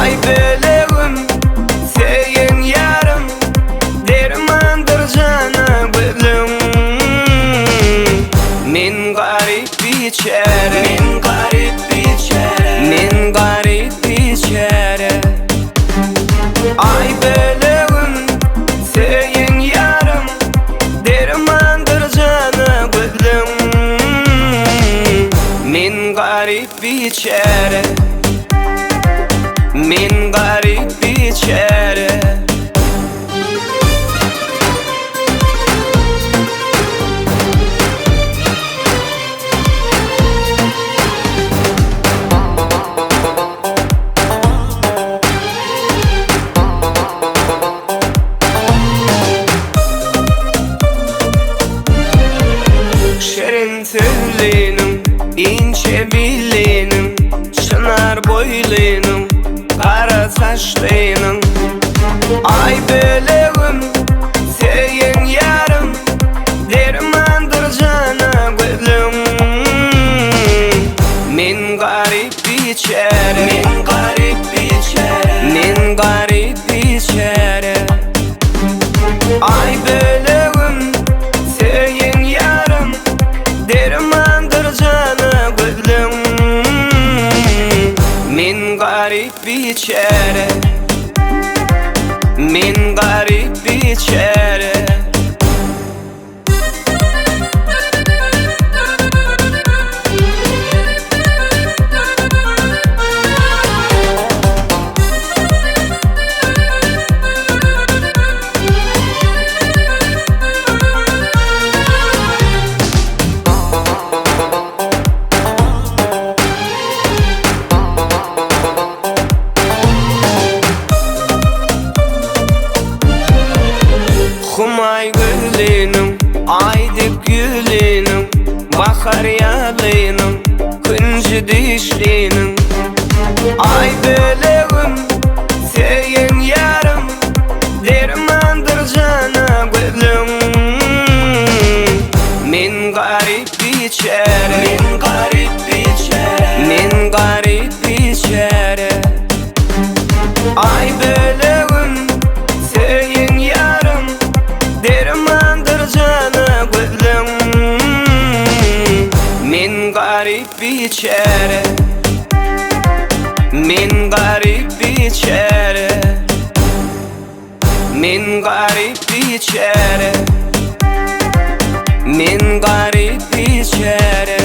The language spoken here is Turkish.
Ay bölüğüm seyin yarım, dermandır cana gülüm. Men garip biçare, men garip biçare, men garip biçare. Ay bölüğüm seyin yarım, dermandır cana gülüm. Men garip biçare, men garip biçare. Şerin tülinim, ince bilinim, çınar boylinim, kara saçlıyım. Ay bölüğüm seyin yarım, dermandır cana gülüm. Men garip biçare, men garip biçare, men garip biçare. Ay bölüğüm seyin yarım, dermandır cana gülüm. Men garip biçare, men garip biçare. Humay gülünüm, aydık gülünüm, bahar yalınım, kıncı dişlinim. Ay bölüğüm seyin yarım, dermandır cana gülüm. Men garip biçare, men garip biçare, men garip biçare. Ay bölüğüm seyin yarım, dermandır cana gülüm. Men garip biçare, men garip biçare, men garip biçare, men garip biçare.